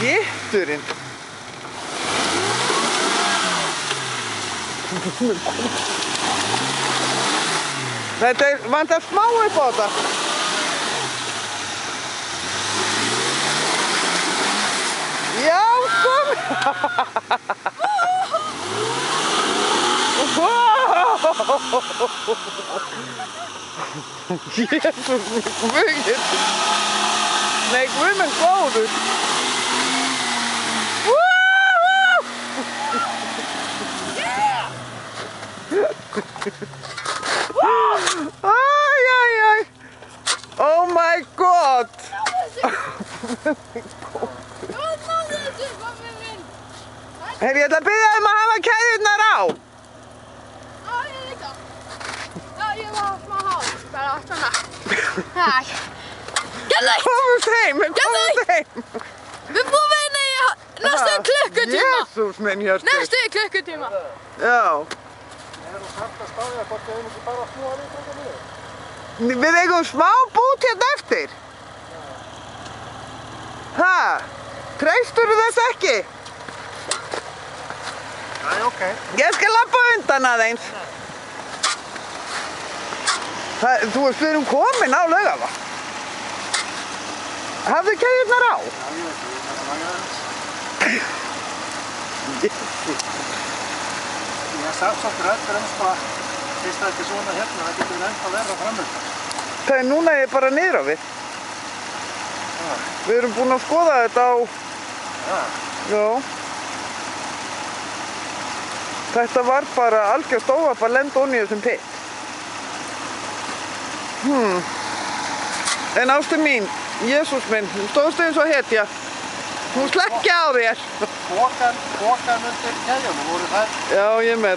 Gitturinn. Þetta vantar smá upp á þetta. Já, kom! Jesús, mjög. Nei, guð minn góður. Æj, æj, æj. Oh my god. Heyri, ég ætla að biðja að hafa keðjurnar á. Já, ég líka. Já, ég var smá hálf, bara svona. Hæ. Geðveikt! Komumst heim, komumst heim. Við búum veina í næstu klukkutíma. Jesús minn, Hjörtur. Næstu klukkutíma. Já. Ég nú samt að spája hvort við eigum ekki bara að snúa líka niður. Við eigum smá bút hérna eftir. Ha? Treysturðu þess ekki? Æ, ok. Ég skal labba undan aðeins. Þú veist, við erum komin á Laugarvatn. Hafðu keðjurnar á? Já, ég veit ekki, það er aðeins. Ég sagði svolítið rættur sko, fyrst þetta er svona hérna, það getur ennþá verra framöndan. Það er núna ég bara niður á við. Já. Við erum búin að skoða þetta á... Já. Já. Þetta var bara algjört óhapp að lenda ofan í þessum pitt. En ástin mín, Jesús minn, þú stóðst eins og hetja. Þú slekkja á þér. Pokan undir keðjunum, voru þær? Já, ég með.